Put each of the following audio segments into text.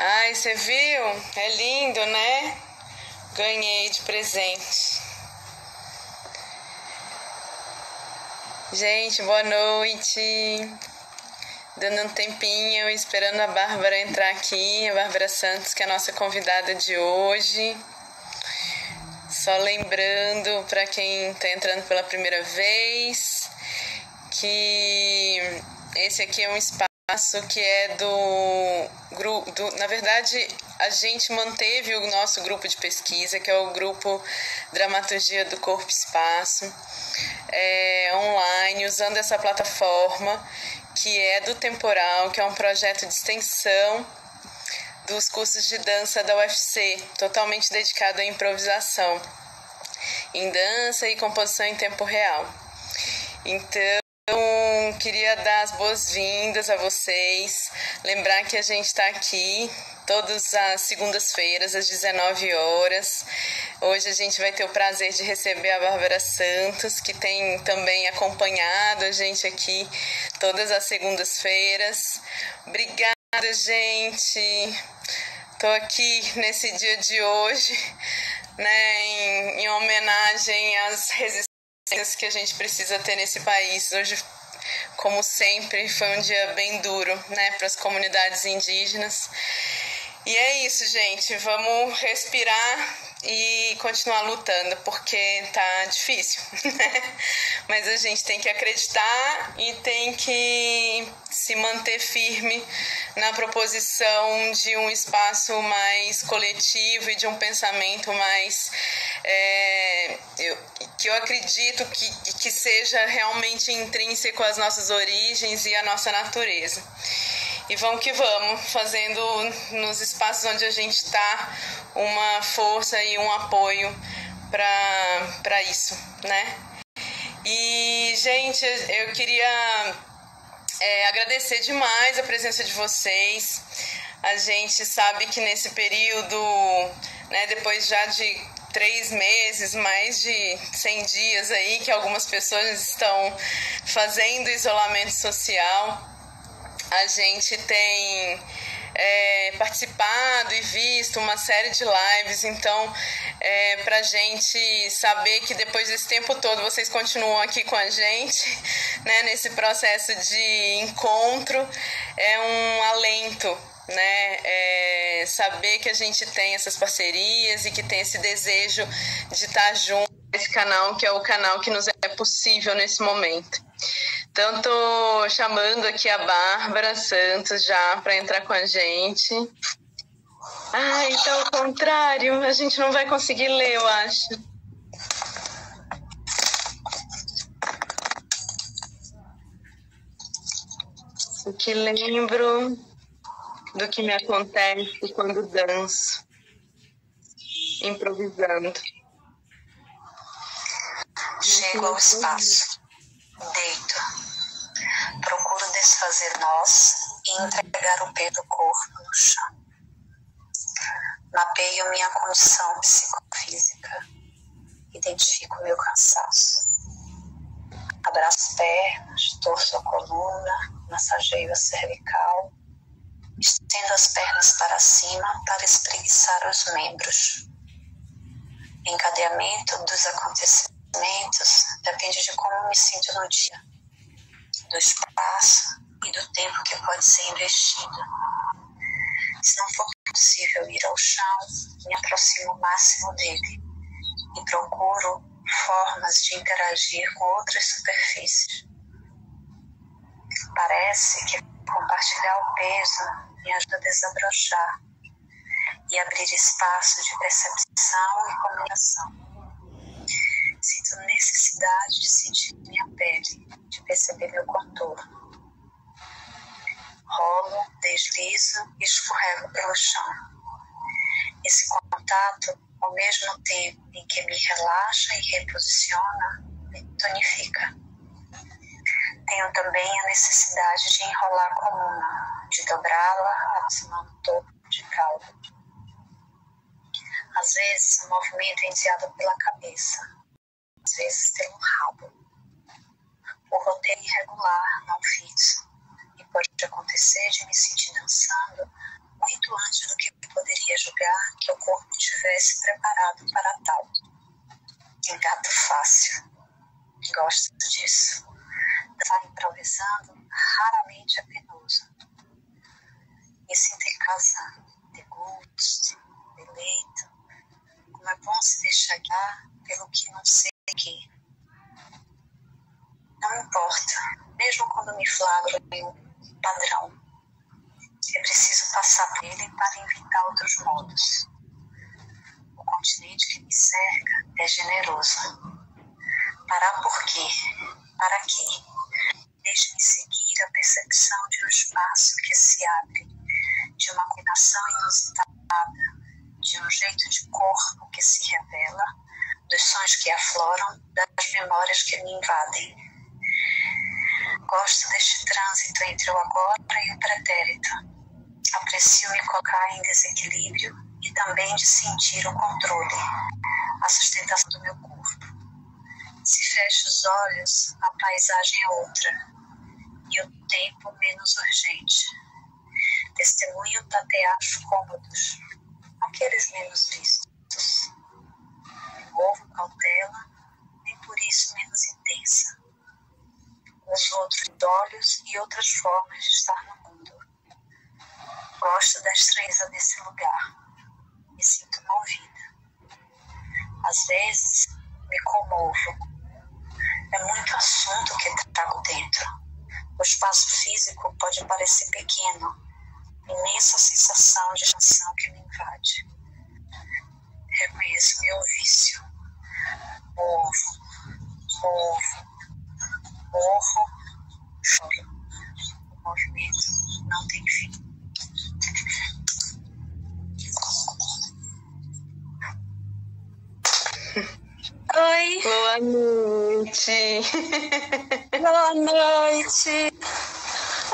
Ai, você viu? É lindo, né? Ganhei de presente. Gente, boa noite. Dando um tempinho, esperando a Bárbara entrar aqui, a Bárbara Santos, que é a nossa convidada de hoje. Só lembrando para quem está entrando pela primeira vez que esse aqui é um espaço que é do grupo, na verdade a gente manteve o nosso grupo de pesquisa, que é o grupo Dramaturgia do Corpo Espaço, online, usando essa plataforma que é do Temporal, que é um projeto de extensão dos cursos de dança da UFC, totalmente dedicado à improvisação em dança e composição em tempo real. Então, queria dar as boas-vindas a vocês, lembrar que a gente está aqui todas as segundas-feiras, às 19 horas. Hoje a gente vai ter o prazer de receber a Bárbara Santos, que tem também acompanhado a gente aqui todas as segundas-feiras. Obrigada, gente! Estou aqui nesse dia de hoje, né, em homenagem às resistências que a gente precisa ter nesse país. Hoje, como sempre, foi um dia bem duro, né, para as comunidades indígenas. E é isso, gente. Vamos respirar e continuar lutando, porque tá difícil, né? Mas a gente tem que acreditar e tem que se manter firme na proposição de um espaço mais coletivo e de um pensamento mais que eu acredito que seja realmente intrínseco às nossas origens e à nossa natureza. E vamos que vamos, fazendo nos espaços onde a gente está uma força e um apoio para isso, né? E, gente, eu queria agradecer demais a presença de vocês. A gente sabe que nesse período, né, depois já de 3 meses, mais de 100 dias aí, que algumas pessoas estão fazendo isolamento social, a gente tem participado e visto uma série de lives. Então, pra gente saber que depois desse tempo todo vocês continuam aqui com a gente, né, nesse processo de encontro, é um alento, né, saber que a gente tem essas parcerias e que tem esse desejo de estar junto nesse canal, que é o canal que nos é possível nesse momento. Então, tô chamando aqui a Bárbara Santos já para entrar com a gente. Ai, tá ao contrário, a gente não vai conseguir ler, eu acho. O que lembro do que me acontece quando danço, improvisando. Chego ao espaço, deito. Procuro desfazer nós e entregar o pé do corpo no chão. Mapeio minha condição psicofísica. Identifico meu cansaço. Abraço pernas, torço a coluna, massageio a cervical. Estendo as pernas para cima para espreguiçar os membros. Encadeamento dos acontecimentos depende de como me sinto no dia, do espaço e do tempo que pode ser investido. Se não for possível ir ao chão, me aproximo o máximo dele e procuro formas de interagir com outras superfícies. Parece que compartilhar o peso me ajuda a desabrochar e abrir espaço de percepção e comunicação. Sinto necessidade de sentir minha pele, de perceber meu contorno. Rolo, deslizo e escorrego pelo chão. Esse contato, ao mesmo tempo em que me relaxa e reposiciona, me tonifica. Tenho também a necessidade de enrolar a coluna, de dobrá-la, aproximando o topo de cauda. Às vezes, o movimento é iniciado pela cabeça, às vezes pelo rabo. O roteiro irregular, não fixo, e pode acontecer de me sentir dançando muito muito antes do que poderia julgar que o corpo estivesse preparado para tal. Engato fácil. Gosto disso. Dançar improvisando raramente é penoso. Me sinto em casa, de gosto, deleito. Como é bom se deixar guiar pelo que não sei que. Não importa, mesmo quando me flagro em um padrão. É preciso passar por ele para inventar outros modos. O continente que me cerca é generoso. Parar por quê? Para quê? Deixe-me seguir a percepção de um espaço que se abre, de uma combinação inusitada, de um jeito de corpo que se revela, dos sons que afloram, das memórias que me invadem. Gosto deste trânsito entre o agora e o pretérito. Aprecio me colocar em desequilíbrio e também de sentir o controle, a sustentação do meu corpo. Se fecho os olhos, a paisagem é outra e o tempo menos urgente. Testemunho tateados cômodos, aqueles menos vistos. Movo cautela, nem por isso menos intensa. Uso outros olhos e outras formas de estar no mundo. Gosto da estranheza desse lugar. Me sinto movida. Às vezes, me comovo. É muito assunto que trago dentro. O espaço físico pode parecer pequeno. Imensa sensação de expansão que me invade. Reconheço meu vício. Movo, morro, choro. O movimento não tem fim. Oi. Boa noite. Boa noite.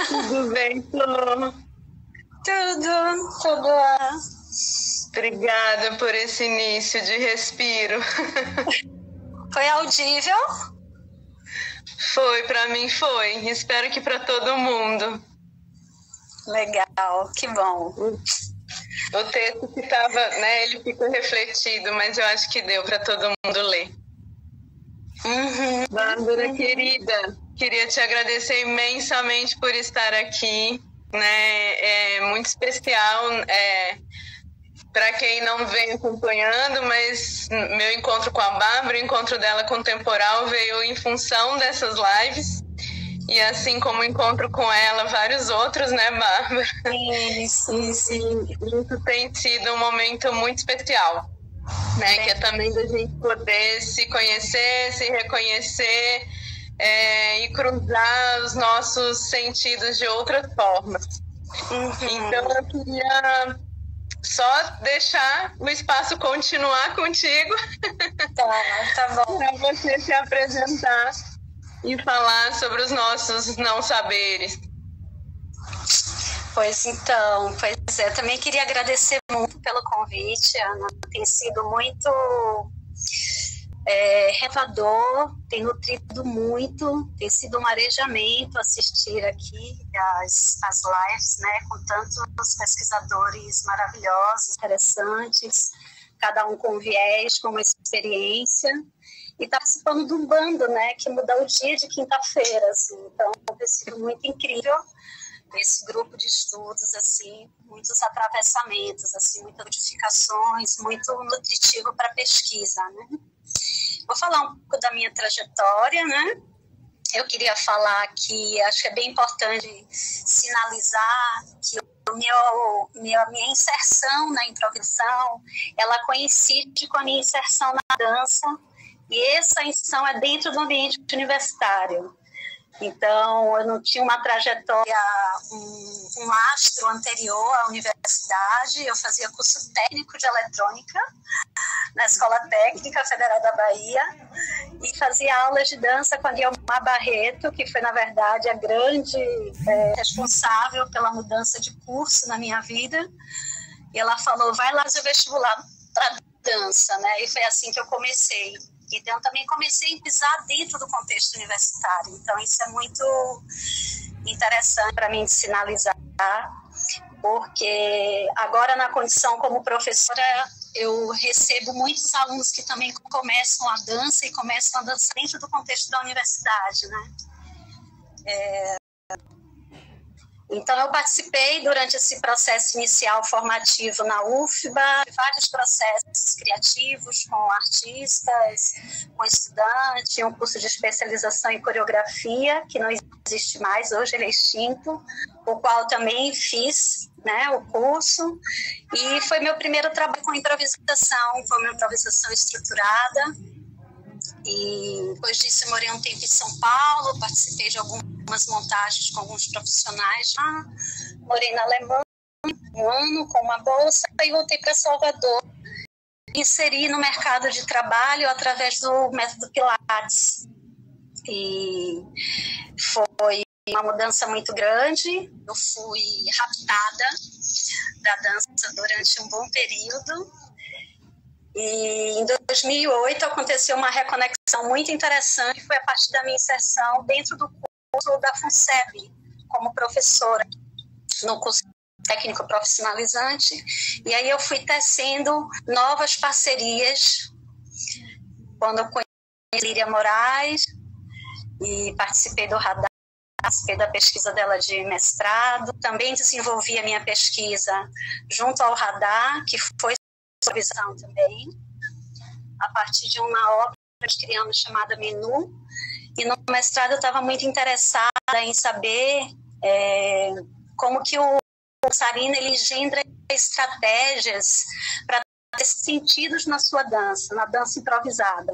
Tudo bem, Flor? Tudo. Obrigada por esse início de respiro. Foi audível? Foi, para mim foi. Espero que para todo mundo. Legal, que bom. O texto que estava, né, ele ficou refletido, mas eu acho que deu para todo mundo ler. Bárbara, querida, queria te agradecer imensamente por estar aqui, né? É muito especial, para quem não vem acompanhando, mas meu encontro com a Bárbara, o encontro dela com o Temporal veio em função dessas lives. E assim como o encontro com ela, vários outros, né, Bárbara? Sim. Isso tem sido um momento muito especial, né? Que é também da gente poder se conhecer, se reconhecer e cruzar os nossos sentidos de outras formas. Então, eu queria só deixar o espaço continuar contigo. Tá bom. Para você se apresentar e falar sobre os nossos não saberes. Pois é, também queria agradecer muito pelo convite, Ana. Tem sido muito revelador, tem nutrido muito, tem sido um arejamento assistir aqui as lives, né, com tantos pesquisadores maravilhosos, interessantes, cada um com viés, com uma experiência, e está participando de um bando, né, que muda o dia de quinta-feira, assim. Então tem sido muito incrível esse grupo de estudos, assim, muitos atravessamentos, assim, muitas modificações, muito nutritivo para pesquisa, né. Vou falar um pouco da minha trajetória, né? Eu queria falar que acho que é bem importante sinalizar que a minha inserção na improvisação, ela coincide com a minha inserção na dança, e essa inserção é dentro do ambiente universitário. Então, eu não tinha uma trajetória, um lastro anterior à universidade. Eu fazia curso técnico de eletrônica na Escola Técnica Federal da Bahia e fazia aulas de dança com a Guilmar Barreto, que foi, na verdade, a grande responsável pela mudança de curso na minha vida. E ela falou, vai lá fazer o vestibular para dança, né? E foi assim que eu comecei. Então, também comecei a pisar dentro do contexto universitário. Então, isso é muito interessante para mim de sinalizar. porque agora na condição como professora eu recebo muitos alunos que também começam a dança dentro do contexto da universidade, né? Então eu participei durante esse processo inicial formativo na UFBA, de vários processos criativos com artistas, com estudantes, um curso de especialização em coreografia, que não existe mais, hoje ele é extinto, o qual também fiz, né, o curso, e foi meu primeiro trabalho com improvisação, foi uma improvisação estruturada, e depois disso eu morei um tempo em São Paulo, participei de algumas montagens com alguns profissionais lá, morei na Alemanha um ano com uma bolsa e voltei para Salvador, inseri no mercado de trabalho através do método Pilates, e foi uma mudança muito grande. Eu fui raptada da dança durante um bom período e em 2008 aconteceu uma reconexão muito interessante, foi a partir da minha inserção dentro do curso da FUNSEB como professora no curso técnico profissionalizante, e aí eu fui tecendo novas parcerias quando eu conheci Líria Moraes e participei do Radar, participei da pesquisa dela de mestrado, também desenvolvi a minha pesquisa junto ao Radar, que foi supervisão também, a partir de uma obra que nós criamos chamada Menu, e no mestrado eu estava muito interessada em saber como que o dançarino ele engendra estratégias para ter sentidos na sua dança, na dança improvisada.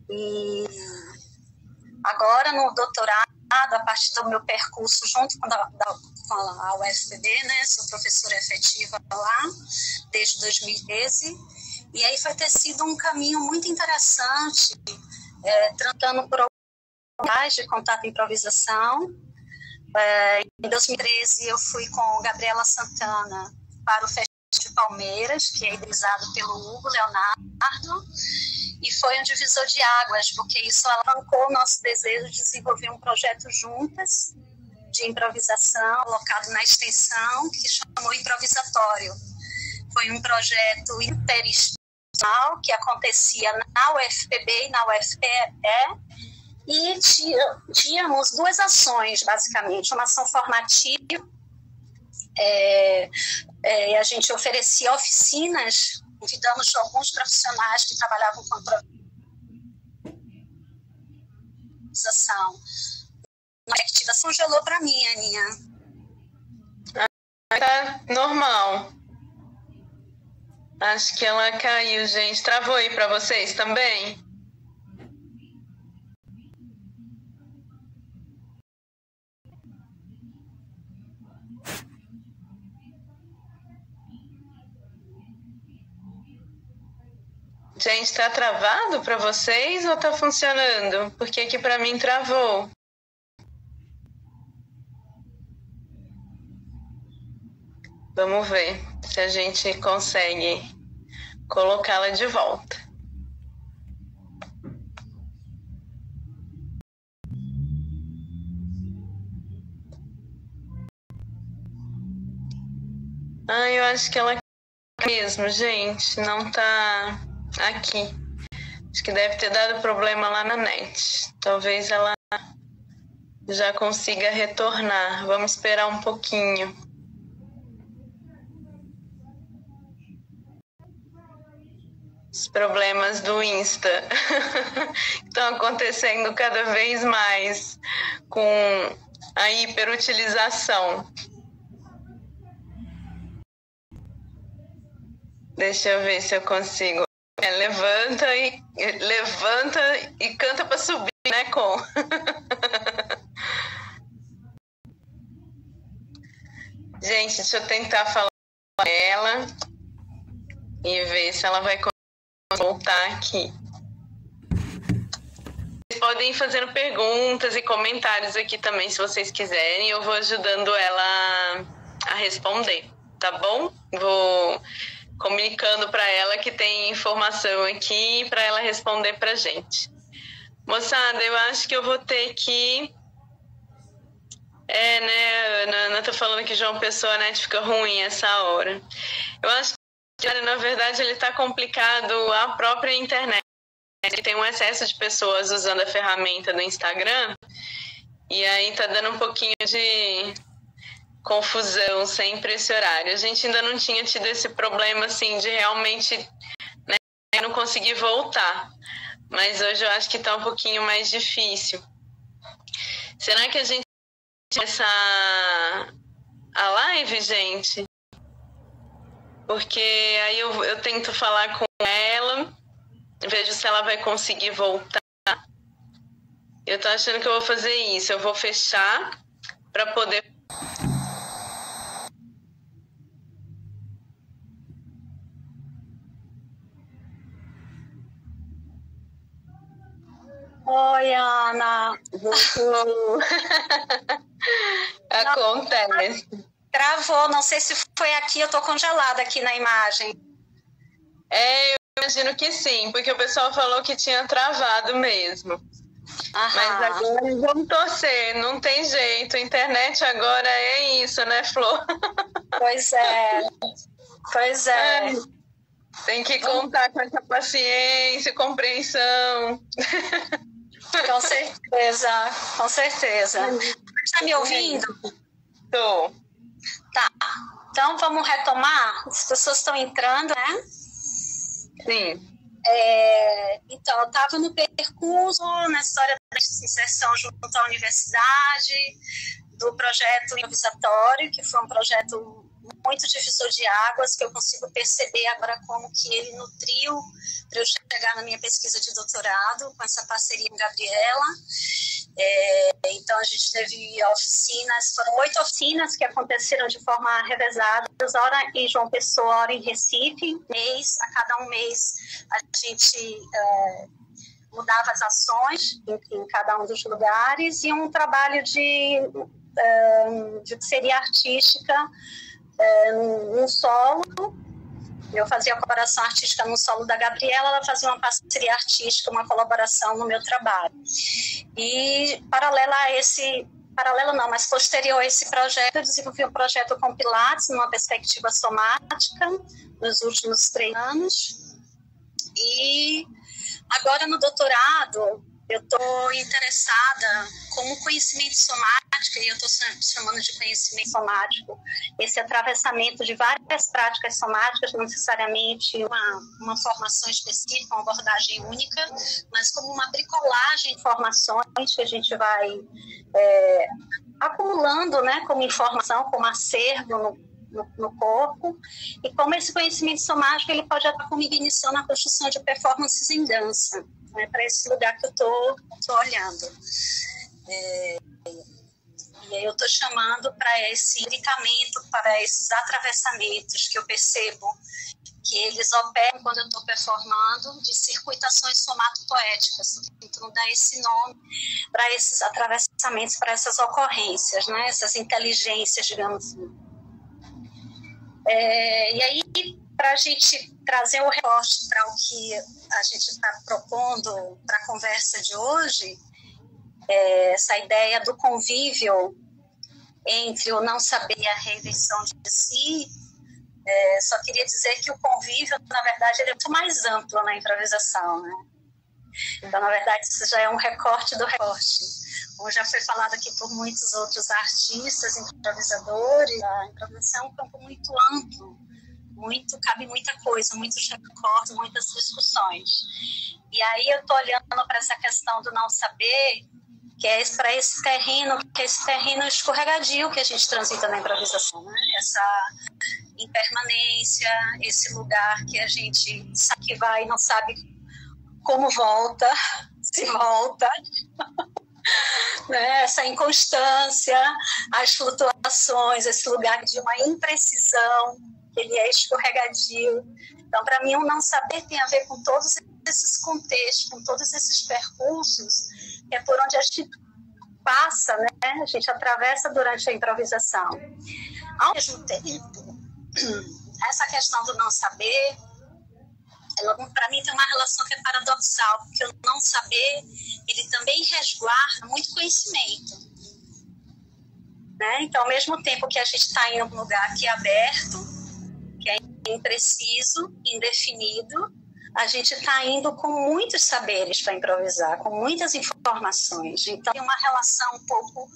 E agora no doutorado, a partir do meu percurso junto com a UFPB, né, sou professora efetiva lá desde 2013, e aí vai ter sido um caminho muito interessante, tratando por oportunidades de contato e improvisação. Em 2013 eu fui com Gabriela Santana para o Festival de Palmeiras, que é idealizado pelo Hugo Leonardo, e foi um divisor de águas, porque isso alavancou o nosso desejo de desenvolver um projeto juntas, de improvisação, colocado na extensão, que chamou Improvisatório. Foi um projeto interinstitucional que acontecia na UFPB e na UFPE, e tínhamos duas ações, basicamente, uma ação formativa, a gente oferecia oficinas, convidamos alguns profissionais que trabalhavam com improvisação. A ativação gelou para mim, Aninha. Tá normal. Acho que ela caiu, gente. Travou aí para vocês também? Gente, tá travado para vocês ou tá funcionando? Porque aqui para mim travou. Vamos ver se a gente consegue colocá-la de volta. Eu acho que ela mesmo, gente, não tá aqui. Acho que deve ter dado problema lá na net. Talvez ela já consiga retornar. Vamos esperar um pouquinho. Os problemas do Insta estão acontecendo cada vez mais com a hiperutilização. Deixa eu ver se eu consigo. Levanta e canta para subir, né, Com? Gente, deixa eu tentar falar com ela e ver se ela vai voltar aqui. Vocês podem ir fazendo perguntas e comentários aqui também, se vocês quiserem. Eu vou ajudando ela a responder, tá bom? Vou comunicando para ela que tem informação aqui para ela responder para gente. Moçada, eu acho que eu vou ter que... né, a Ana tá falando falando que João Pessoa, a net fica ruim essa hora. Eu acho que, na verdade, ele está complicado a própria internet. Ele tem um excesso de pessoas usando a ferramenta do Instagram, e aí tá dando um pouquinho de confusão sempre esse horário. A gente ainda não tinha tido esse problema, assim, de realmente, né, não conseguir voltar. Mas hoje eu acho que tá um pouquinho mais difícil. Será que a gente começa a live, gente? Porque aí eu tento falar com ela, vejo se ela vai conseguir voltar. Eu tô achando que eu vou fazer isso. Eu vou fechar para poder... Oi, Ana. Acontece. Travou, não sei se foi aqui, eu tô congelada aqui na imagem. Eu imagino que sim, porque o pessoal falou que tinha travado mesmo. Aham. Mas agora vamos torcer, não tem jeito. A internet agora é isso, né, Flor? Pois é. Tem que contar com essa paciência, compreensão. Com certeza. Está me ouvindo? Tô. Tá. Então vamos retomar. As pessoas estão entrando, né? Sim. Então, eu estava no percurso, na história da inserção junto à universidade, do projeto improvisatório, que foi um projeto muito divisor de águas, que eu consigo perceber agora como que ele nutriu para eu chegar na minha pesquisa de doutorado, com essa parceria com a Gabriela. Então, a gente teve oficinas, foram 8 oficinas que aconteceram de forma revezada, ora em João Pessoa, ora em Recife, a cada um mês a gente mudava as ações em cada um dos lugares, e um trabalho de seria artística num solo. Eu fazia a colaboração artística no solo da Gabriela, ela fazia uma parceria artística, uma colaboração no meu trabalho. E mas posterior a esse projeto, eu desenvolvi um projeto com Pilates, numa perspectiva somática, nos últimos 3 anos. E agora no doutorado, eu estou interessada como conhecimento somático, e eu estou chamando de conhecimento somático esse atravessamento de várias práticas somáticas, não necessariamente uma formação específica, uma abordagem única, mas como uma bricolagem de informações que a gente vai acumulando, né, como informação, como acervo no corpo, e como esse conhecimento somático ele pode atuar como ignição na construção de performances em dança. É para esse lugar que eu tô olhando. E aí eu estou chamando para esse brincamento, para esses atravessamentos que eu percebo que eles operam quando eu estou performando, de circuitações somatopoéticas. Estou tentando dar esse nome para esses atravessamentos, para essas ocorrências, né? Essas inteligências, digamos assim. E aí, para a gente trazer o recorte para o que a gente está propondo para a conversa de hoje, essa ideia do convívio entre o não saber e a reinvenção de si, só queria dizer que o convívio, na verdade, ele é muito mais amplo na improvisação, né? Então, na verdade, isso já é um recorte do recorte. Como já foi falado aqui por muitos outros artistas, improvisadores, a improvisação é um campo muito amplo, cabe muita coisa, muitos recortes, muitas discussões. E aí eu estou olhando para essa questão do não saber, que é para esse terreno escorregadio que a gente transita na improvisação, né? Essa impermanência, esse lugar que a gente sabe que vai e não sabe como volta, se volta, né? Essa inconstância, as flutuações, esse lugar de uma imprecisão, que ele é escorregadio. Então, para mim, o não saber tem a ver com todos esses contextos, com todos esses percursos, que é por onde a gente passa, né? A gente atravessa durante a improvisação. Ao mesmo tempo, essa questão do não saber, para mim tem uma relação que é paradoxal, porque o não saber, ele também resguarda muito conhecimento. né? Então, ao mesmo tempo que a gente está indo para um lugar que é aberto, que é impreciso, indefinido, a gente está indo com muitos saberes para improvisar, com muitas informações. Então, tem uma relação um pouco,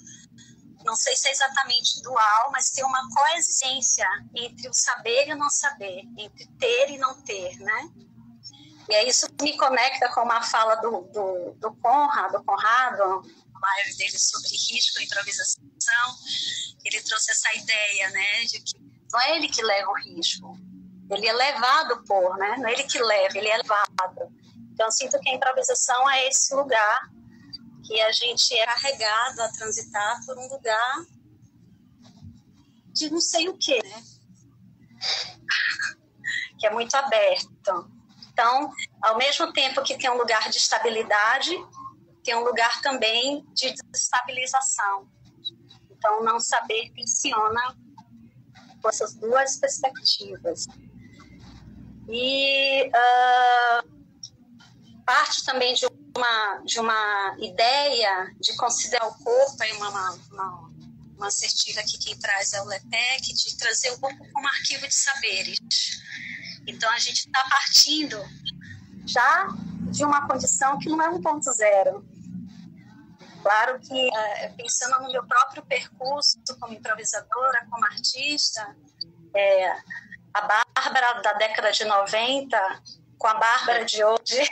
não sei se é exatamente dual, mas tem uma coexistência entre o saber e o não saber, entre ter e não ter, né? E aí isso me conecta com uma fala do Conrado, uma live dele sobre risco e improvisação. Ele trouxe essa ideia, né, de que não é ele que leva o risco, ele é levado por, né? Não é ele que leva, ele é levado. Então, eu sinto que a improvisação é esse lugar que a gente é carregado a transitar por um lugar de não sei o quê, né? Que é muito aberto. Então, ao mesmo tempo que tem um lugar de estabilidade, tem um lugar também de desestabilização. Então, não saber funciona com essas duas perspectivas. E parte também de uma ideia de considerar o corpo, aí uma assertiva aqui que traz é o Lepec, de trazer o corpo como arquivo de saberes. Então, a gente está partindo já de uma condição que não é 1.0. Claro que, pensando no meu próprio percurso como improvisadora, como artista, a Bárbara da década de 90 com a Bárbara de hoje,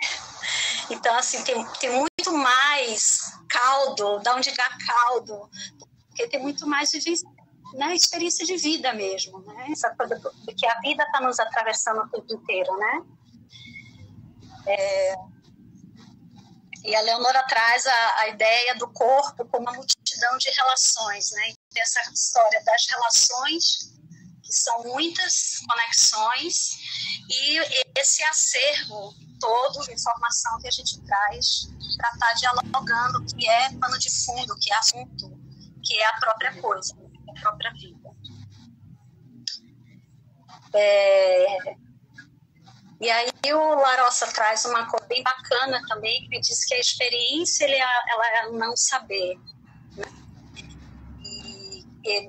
então, assim, tem muito mais caldo, da onde dá caldo, porque tem muito mais vivência, né, experiência de vida mesmo, né? Essa coisa de que a vida está nos atravessando o tempo inteiro, né? E a Leonora traz a ideia do corpo como uma multidão de relações, né? E essa história das relações, que são muitas conexões, e esse acervo todo de informação que a gente traz para estar dialogando, que é pano de fundo, que é assunto, que é a própria coisa, a própria vida. E aí o Larossa traz uma coisa bem bacana também, que me diz que a experiência ela é não saber. E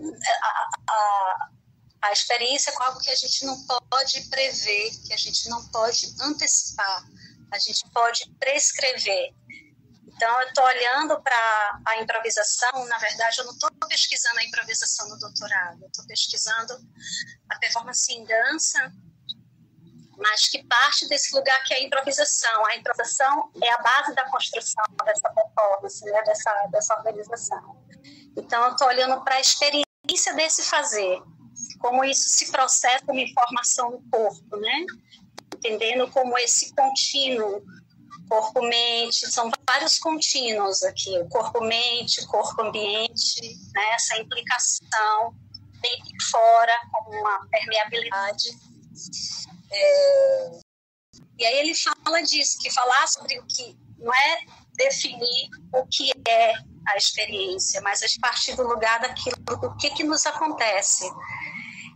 a experiência é algo que a gente não pode prever, que a gente não pode antecipar, a gente pode prescrever. Então, eu estou olhando para a improvisação, na verdade, eu não estou pesquisando a improvisação no doutorado, eu estou pesquisando a performance em dança, mas que parte desse lugar que é a improvisação. A improvisação é a base da construção dessa performance, né, dessa organização. Então, eu estou olhando para a experiência desse fazer, como isso se processa como informação no corpo, né? Entendendo como esse contínuo, corpo-mente, são vários contínuos aqui, corpo-mente, corpo-ambiente, né? Essa implicação dentro e fora, como uma permeabilidade. E aí ele fala disso, que falar sobre o que não é definir o que é a experiência, mas a partir do lugar daquilo, do que nos acontece.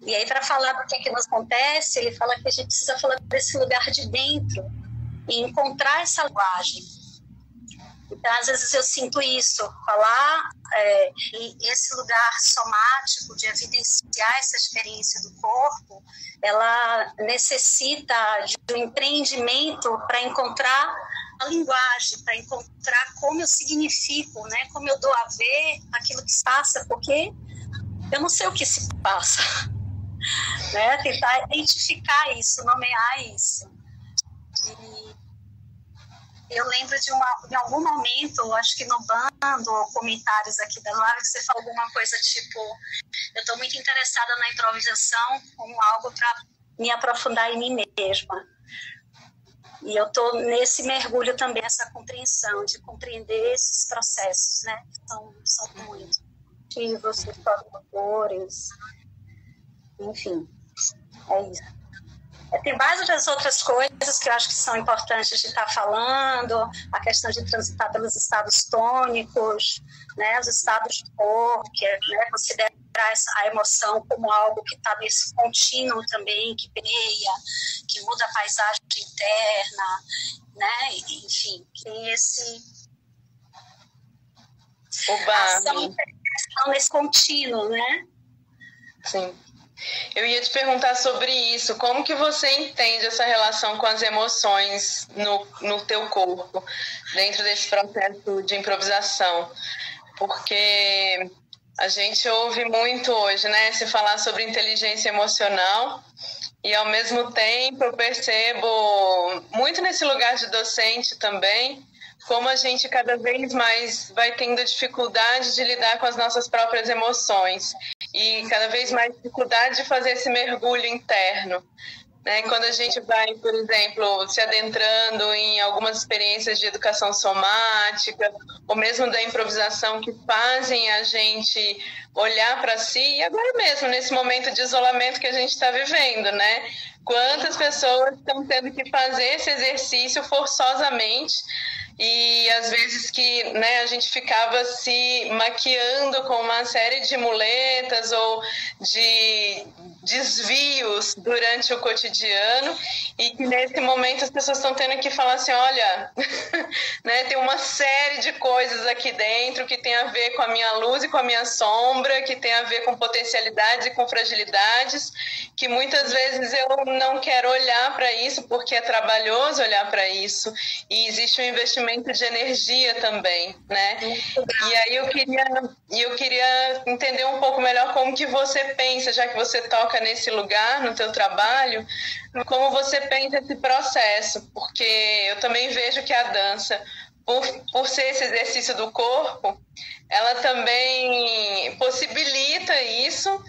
E aí, para falar do que nos acontece, ele fala que a gente precisa falar desse lugar de dentro e encontrar essa linguagem. Então, às vezes eu sinto isso, falar e esse lugar somático de evidenciar essa experiência do corpo, ela necessita de um empreendimento para encontrar a linguagem, para encontrar como eu significo, né? Como eu dou a ver aquilo que se passa, porque eu não sei o que se passa, né? Tentar identificar isso, nomear isso. E eu lembro de algum momento, acho que no bando ou comentários aqui da live, que você falou alguma coisa tipo, eu estou muito interessada na improvisação como algo para me aprofundar em mim mesma. E eu estou nesse mergulho também, essa compreensão, de compreender esses processos, né? São muitos ativos, motores, enfim, é isso. Tem várias outras coisas que eu acho que são importantes de estar falando, a questão de transitar pelos estados tônicos, né, os estados de cor, que é, né, considerar a emoção como algo que está nesse contínuo também, que permeia, que muda a paisagem interna, né, enfim, tem esse... O Barbie, reflexão, nesse contínuo, né? Sim. Eu ia te perguntar sobre isso. Como que você entende essa relação com as emoções no teu corpo, dentro desse processo de improvisação? Porque a gente ouve muito hoje, né, se falar sobre inteligência emocional, e ao mesmo tempo eu percebo, muito nesse lugar de docente também, como a gente cada vez mais vai tendo dificuldade de lidar com as nossas próprias emoções e cada vez mais dificuldade de fazer esse mergulho interno. Né? Quando a gente vai, por exemplo, se adentrando em algumas experiências de educação somática, ou mesmo da improvisação, que fazem a gente olhar para si, e agora mesmo, nesse momento de isolamento que a gente está vivendo, né? Quantas pessoas estão tendo que fazer esse exercício forçosamente, e às vezes que, né, a gente ficava se maquiando com uma série de muletas ou de desvios durante o cotidiano, e que nesse momento as pessoas estão tendo que falar assim, olha, né, tem uma série de coisas aqui dentro que tem a ver com a minha luz e com a minha sombra, que tem a ver com potencialidades e com fragilidades, que muitas vezes eu não quero olhar para isso porque é trabalhoso olhar para isso, e existe um investimento de energia também, né? E aí eu queria entender um pouco melhor como que você pensa, já que você toca nesse lugar no teu trabalho, como você pensa esse processo, porque eu também vejo que a dança, por ser esse exercício do corpo, ela também possibilita isso,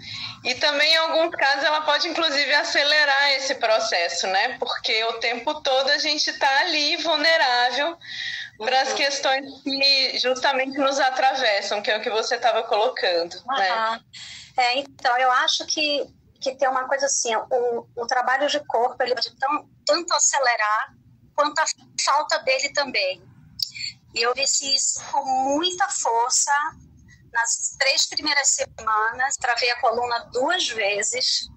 e também em alguns casos ela pode inclusive acelerar esse processo, né? Porque o tempo todo a gente está ali vulnerável para as questões que justamente nos atravessam, que é o que você estava colocando, né? Então, eu acho que tem uma coisa assim, o trabalho de corpo, ele pode tanto acelerar quanto a falta dele também. E eu venci isso com muita força nas 3 primeiras semanas, travei a coluna 2 vezes.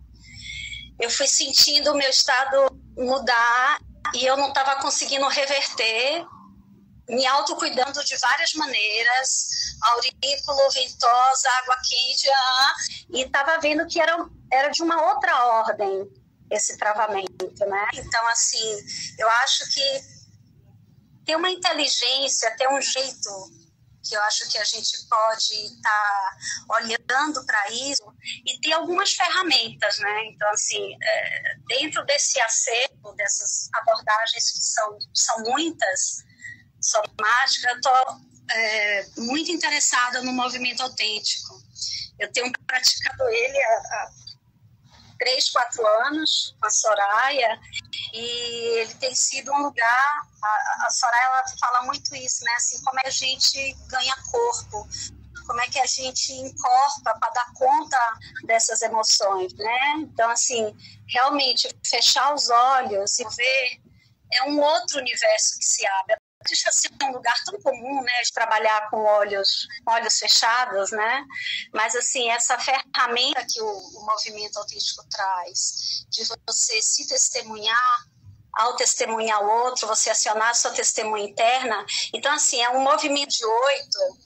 Eu fui sentindo o meu estado mudar e eu não estava conseguindo reverter, me autocuidando de várias maneiras, aurículo, ventosa, água quente, e estava vendo que era de uma outra ordem esse travamento, né? Então, assim, eu acho que tem uma inteligência, tem um jeito que eu acho que a gente pode estar olhando para isso, e tem algumas ferramentas, né? Então, assim, dentro desse acervo, dessas abordagens que são muitas, somática, eu estou muito interessada no movimento autêntico. Eu tenho praticado ele há 3, 4 anos com a Soraya, e ele tem sido um lugar, a Soraya ela fala muito isso, né? Assim, como é que a gente ganha corpo, como é que a gente encorpa para dar conta dessas emoções, né? Então, assim, realmente fechar os olhos e ver é um outro universo que se abre. Deixa de ser um lugar tão comum, né, de trabalhar com olhos fechados, né? Mas, assim, essa ferramenta que o movimento autêntico traz, de você se testemunhar, ao testemunhar o outro, você acionar a sua testemunha interna. Então, assim, é um movimento de 8,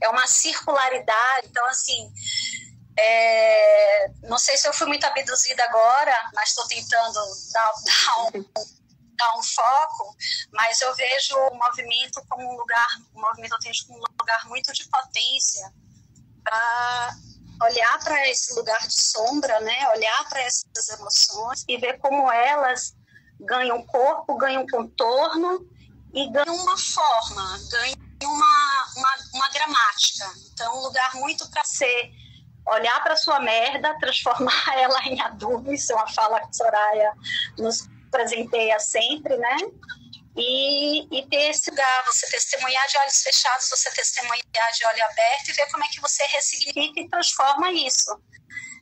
é uma circularidade. Então, assim, não sei se eu fui muito abduzida agora, mas estou tentando dar um foco, mas eu vejo o movimento como um movimento autêntico como um lugar muito de potência, para olhar para esse lugar de sombra, né? Olhar para essas emoções e ver como elas ganham corpo, ganham contorno e ganham uma forma, ganham uma gramática. Então, um lugar muito para ser olhar para sua merda, transformar ela em adubo. Isso é uma fala que a Soraya nos presenteia sempre, né? E ter esse lugar, você testemunhar de olhos fechados, você testemunhar de olho aberto, e ver como é que você ressignifica e transforma isso,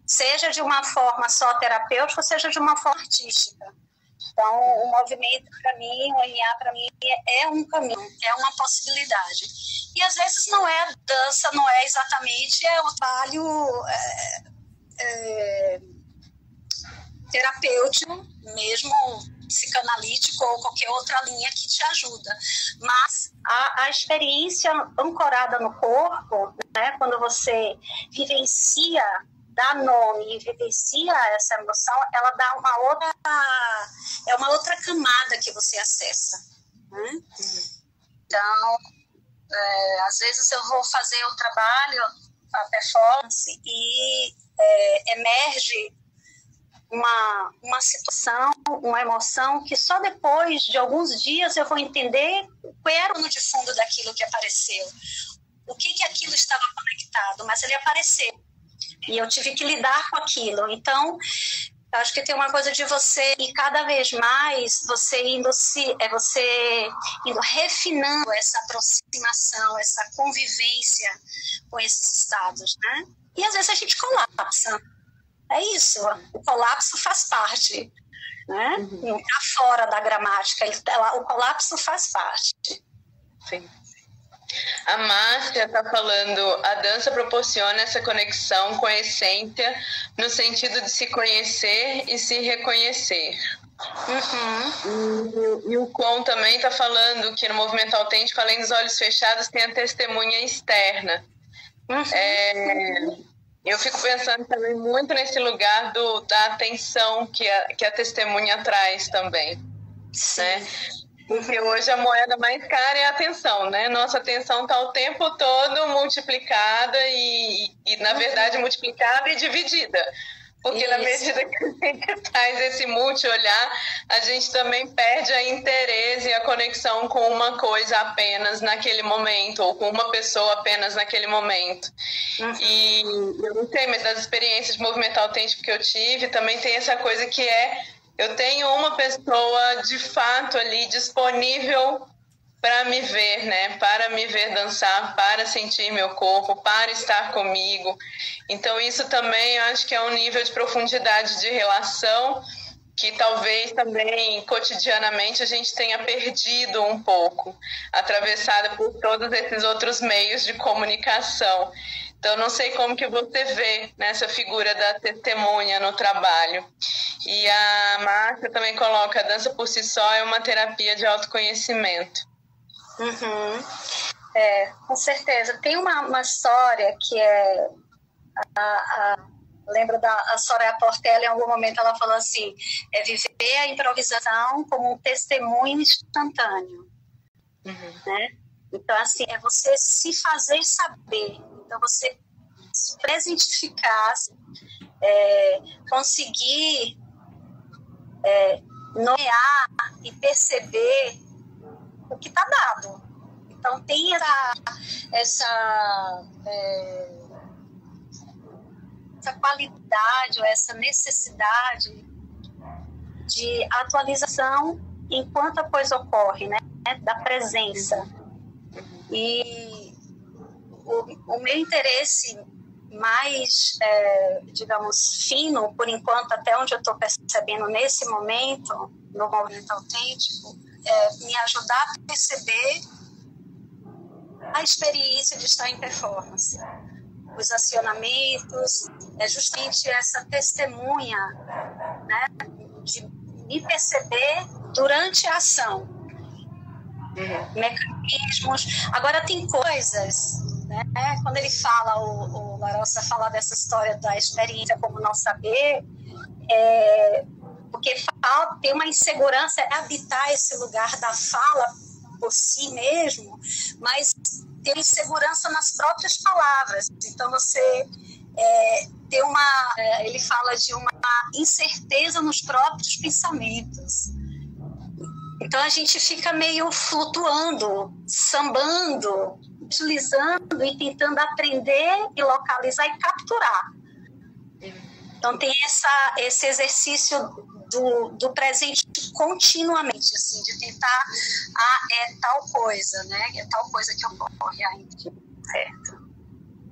seja de uma forma só terapêutica, ou seja de uma forma artística. Então, o movimento para mim, o NA para mim é um caminho, é uma possibilidade. E às vezes não é a dança, não é exatamente, é um trabalho terapêutico, mesmo psicanalítico ou qualquer outra linha que te ajuda. Mas a experiência ancorada no corpo, né, quando você vivencia, dá nome e vivencia essa emoção, ela dá uma outra camada que você acessa. Né? Então, às vezes eu vou fazer o trabalho, a performance, e emerge uma situação, uma emoção que só depois de alguns dias eu vou entender qual era o pano de fundo daquilo que apareceu, o que aquilo estava conectado, mas ele apareceu e eu tive que lidar com aquilo. Então, eu acho que tem uma coisa de você, e cada vez mais você indo refinando essa aproximação, essa convivência com esses estados, né? E às vezes a gente colapsa. É isso, o colapso faz parte, né? Não está fora da gramática, o colapso faz parte. Sim. A Márcia está falando, a dança proporciona essa conexão com a essência no sentido de se conhecer e se reconhecer. E o Con também está falando que no movimento autêntico, além dos olhos fechados, tem a testemunha externa. Eu fico pensando também muito nesse lugar da atenção que a testemunha traz também. Né? Porque hoje a moeda mais cara é a atenção, né? Nossa atenção está o tempo todo multiplicada e na verdade, multiplicada e dividida. Porque na medida que a gente traz esse multi-olhar, a gente também perde a interesse e a conexão com uma coisa apenas naquele momento, ou com uma pessoa apenas naquele momento. E eu não sei, mas das experiências de movimento autêntico que eu tive, também tem essa coisa que eu tenho uma pessoa de fato ali disponível para me ver, né? Para me ver dançar, para sentir meu corpo, para estar comigo. Então isso também eu acho que é um nível de profundidade de relação que talvez também cotidianamente a gente tenha perdido um pouco, atravessada por todos esses outros meios de comunicação. Então, não sei como que você vê nessa figura da testemunha no trabalho. E a Márcia também coloca, a dança por si só é uma terapia de autoconhecimento. Com certeza. Tem uma história que é... lembro da Soraya Portela, em algum momento ela falou assim, viver a improvisação como um testemunho instantâneo. Né? Então, assim, é você se fazer saber. Então, você se presentificar, conseguir nomear e perceber o que está dado. Então, tem essa qualidade ou essa necessidade de atualização enquanto a coisa ocorre, né? Da presença. E o meu interesse mais, digamos, fino, por enquanto, até onde eu estou percebendo nesse momento, no movimento autêntico, me ajudar a perceber a experiência de estar em performance, os acionamentos, justamente essa testemunha, né, de me perceber durante a ação, mecanismos. Agora tem coisas, né, quando ele fala, o Larossa fala dessa história da experiência como não saber, porque tem uma insegurança, habitar esse lugar da fala por si mesmo, mas ter insegurança nas próprias palavras. Então você tem ele fala de uma incerteza nos próprios pensamentos. Então a gente fica meio flutuando, sambando, utilizando e tentando aprender e localizar e capturar. Então tem esse exercício do presente continuamente, assim, de tentar, é tal coisa, né? É tal coisa que ocorre ainda, certo?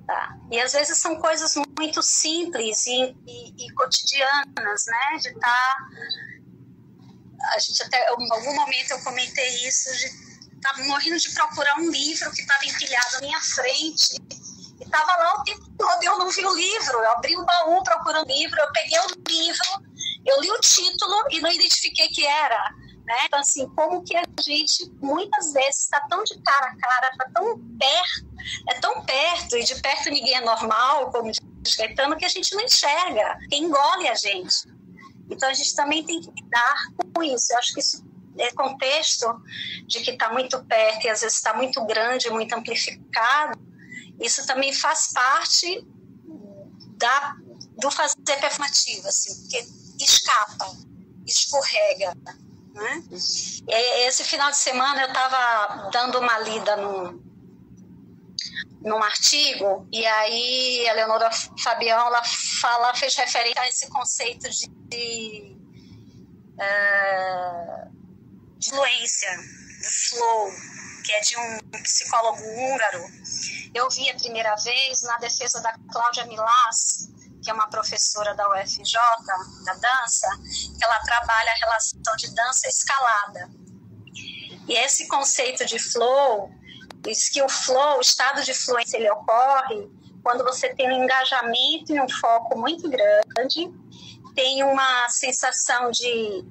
Tá. E às vezes são coisas muito simples e cotidianas, né? De estar... A gente até, em algum momento eu comentei isso, estava morrendo de procurar um livro que estava empilhado na minha frente, e estava lá o tempo todo, eu não vi o livro, eu abri o baú procurando o livro, eu peguei o livro, eu li o título e não identifiquei que era, né? Então, assim, como que a gente, muitas vezes, está tão de cara a cara, está tão perto, é tão perto, e de perto ninguém é normal, como diz Caetano, que a gente não enxerga, que engole a gente. Então, a gente também tem que lidar com isso. Eu acho que isso é contexto de que está muito perto e às vezes está muito grande, muito amplificado. Isso também faz parte do fazer performativo, assim, porque escapa, escorrega, né? Esse final de semana eu estava dando uma lida num artigo, e aí a Leonora Fabião fez referência a esse conceito de influência, do flow, que é de um psicólogo húngaro. Eu vi a primeira vez na defesa da Cláudia Milás, que é uma professora da UFJ, da dança, que ela trabalha a relação de dança e escalada. E esse conceito de flow diz que o flow, o estado de fluência, ele ocorre quando você tem um engajamento e um foco muito grande, tem uma sensação de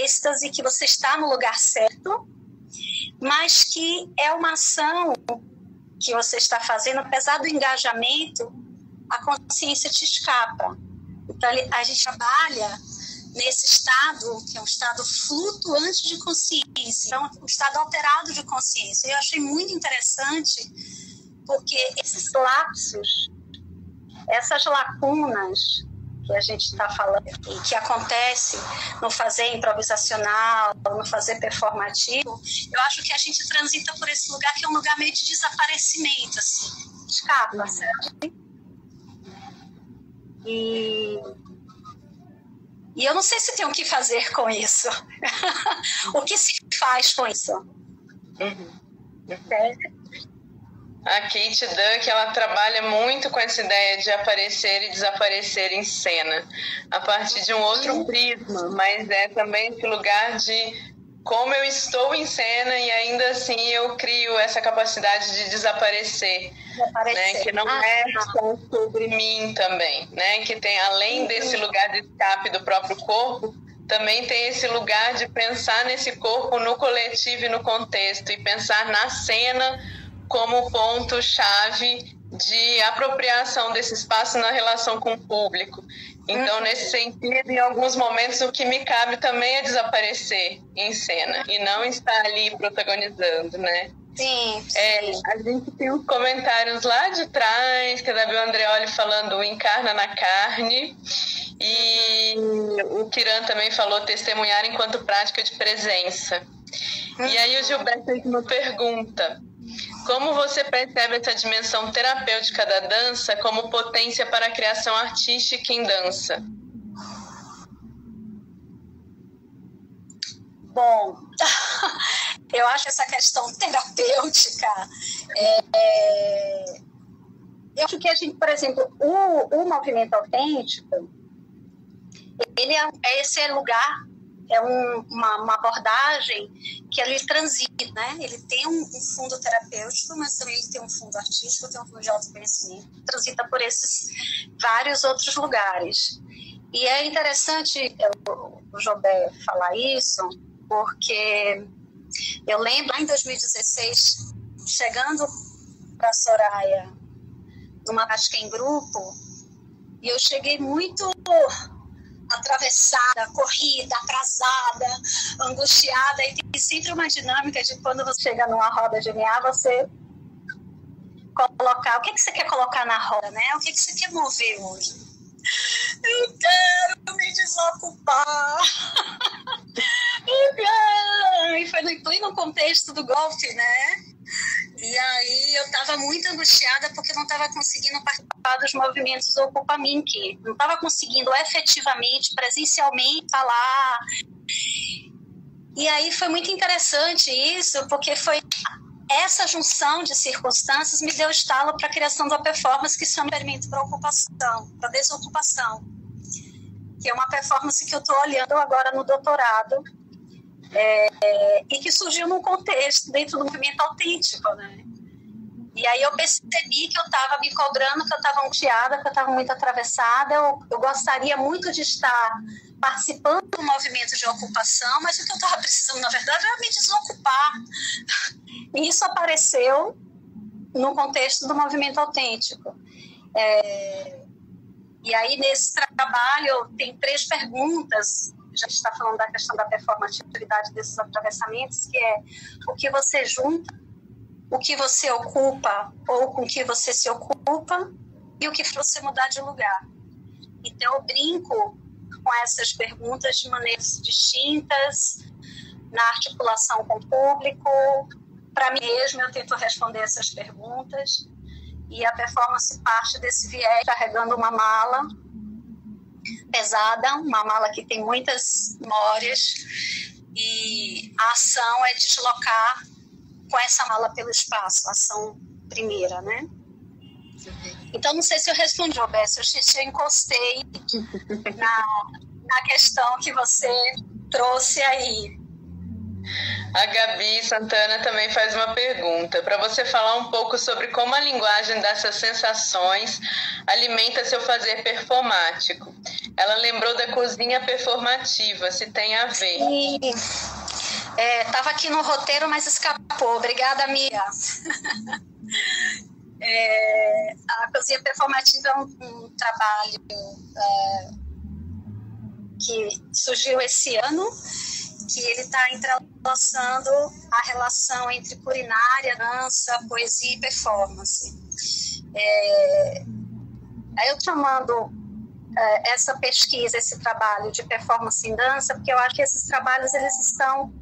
êxtase, que você está no lugar certo, mas que é uma ação que você está fazendo, apesar do engajamento, a consciência te escapa. Então, a gente trabalha nesse estado, que é um estado flutuante de consciência, então, um estado alterado de consciência. Eu achei muito interessante, porque esses lapsos, essas lacunas que a gente está falando, e que acontece no fazer improvisacional, no fazer performativo, eu acho que a gente transita por esse lugar, que é um lugar meio de desaparecimento, assim, escapa, certo? E eu não sei se tem o que fazer com isso. O que se faz com isso? A Kate Duck, ela trabalha muito com essa ideia de aparecer e desaparecer em cena, a partir de um outro prisma, mas é também esse lugar de como eu estou em cena e ainda assim eu crio essa capacidade de desaparecer. Né? Que não é só sobre mim também, né? Que tem, além desse lugar de escape do próprio corpo, também tem esse lugar de pensar nesse corpo no coletivo e no contexto, e pensar na cena como ponto-chave de apropriação desse espaço na relação com o público. Então, nesse sentido, em alguns momentos, o que me cabe também é desaparecer em cena e não estar ali protagonizando, né? Sim. A gente tem uns comentários lá de trás, que é da Bel Andreoli falando encarna na carne, e o Kiran também falou testemunhar enquanto prática de presença. E aí o Gilberto me pergunta: como você percebe essa dimensão terapêutica da dança como potência para a criação artística em dança? Bom, eu acho essa questão terapêutica, eu acho que a gente, por exemplo, o movimento autêntico, ele é esse lugar, é uma abordagem que ele transita, né? Ele tem um fundo terapêutico, mas também ele tem um fundo artístico, tem um fundo de autoconhecimento, transita por esses vários outros lugares. E é interessante o Jobé falar isso, porque eu lembro, em 2016, chegando para Soraya, numa prática em grupo, e eu cheguei muito atravessada, corrida, atrasada, angustiada, e tem sempre uma dinâmica de quando você chega numa roda de MA, você colocar, o que você quer colocar na roda, né? O que você quer mover hoje? Eu quero me desocupar. Eu quero. E foi no pleno contexto do golfe, né? E aí eu estava muito angustiada porque não estava conseguindo participar dos movimentos Ocupa Mink. Não estava conseguindo efetivamente, presencialmente falar. E aí foi muito interessante isso, porque foi essa junção de circunstâncias me deu estalo para a criação da performance que chama Experimento para Ocupação, para Desocupação, que é uma performance que eu estou olhando agora no doutorado, e que surgiu num contexto dentro do movimento autêntico, né? E aí eu percebi que eu estava me cobrando, que eu estava angustiada, que eu estava muito atravessada. Eu gostaria muito de estar participando do movimento de ocupação, mas o que eu estava precisando, na verdade, era me desocupar. E isso apareceu no contexto do movimento autêntico. E aí, nesse trabalho, tem 3 perguntas. Já está falando da questão da performatividade desses atravessamentos, que é o que você junta, o que você ocupa ou com que você se ocupa e o que você mudar de lugar. Então, eu brinco com essas perguntas de maneiras distintas, na articulação com o público. Para mim mesma, eu tento responder essas perguntas. E a performance parte desse viés, carregando uma mala pesada, uma mala que tem muitas memórias, e a ação é deslocar com essa mala pelo espaço, a ação primeira, né? Então, não sei se eu respondi, Roberto, eu encostei na questão que você trouxe aí. A Gabi Santana também faz uma pergunta, para você falar um pouco sobre como a linguagem dessas sensações alimenta seu fazer performático. Ela lembrou da cozinha performativa, se tem a ver. Estava aqui no roteiro, mas escapou. Obrigada, Mia. A cozinha performativa é um trabalho que surgiu esse ano, que ele está entrelaçando a relação entre culinária, dança, poesia e performance. Aí eu chamando essa pesquisa, esse trabalho de performance em dança, porque eu acho que esses trabalhos eles estão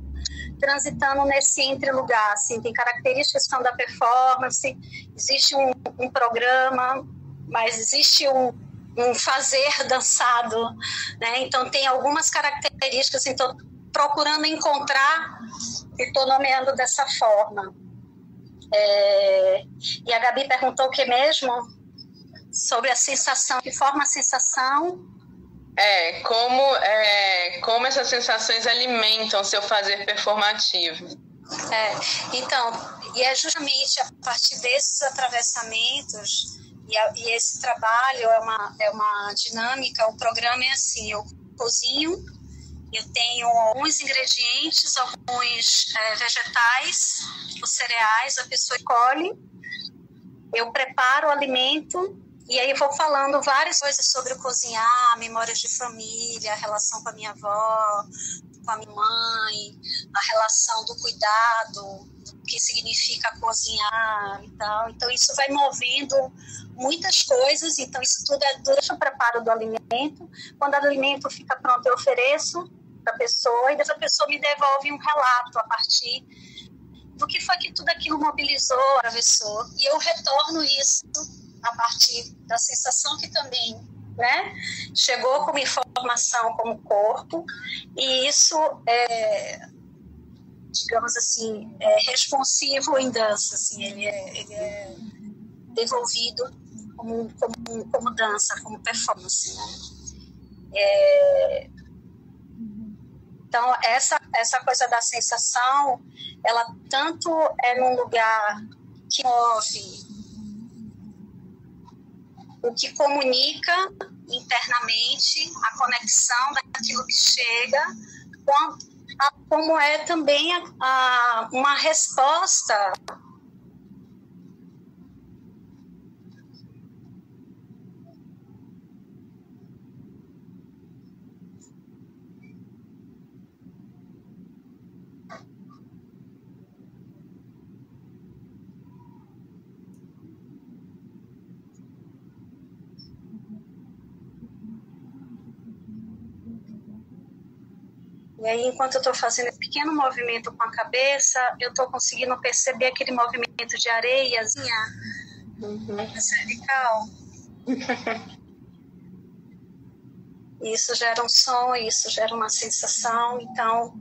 transitando nesse entre-lugar, assim, tem características que são da performance, existe um programa, mas existe um fazer dançado, né? Então tem algumas características, então procurando encontrar e estou nomeando dessa forma. E a Gabi perguntou o que mesmo? Sobre a sensação, que forma a sensação? Como essas sensações alimentam seu fazer performativo. Então, e é justamente a partir desses atravessamentos, e esse trabalho é uma dinâmica, o programa é assim, eu cozinho, eu tenho alguns ingredientes, alguns vegetais, os cereais, a pessoa escolhe, eu preparo o alimento, e aí eu vou falando várias coisas sobre o cozinhar, memórias de família, a relação com a minha avó, com a minha mãe, a relação do cuidado, o que significa cozinhar e tal. Então isso vai movendo muitas coisas, então isso tudo é durante o preparo do alimento. Quando o alimento fica pronto, eu ofereço para a pessoa e essa pessoa me devolve um relato a partir do que foi que tudo aquilo mobilizou, atravessou. E eu retorno isso a partir da sensação que também, né, chegou como informação como corpo, e isso é, digamos assim, responsivo em dança, assim, ele é devolvido como dança, como performance, né? Então, essa coisa da sensação, ela tanto é num lugar que move, o que comunica internamente, a conexão daquilo que chega, como é também uma resposta E aí, enquanto eu estou fazendo esse pequeno movimento com a cabeça, eu estou conseguindo perceber aquele movimento de areiazinha cervical. Isso gera um som, isso gera uma sensação. Então,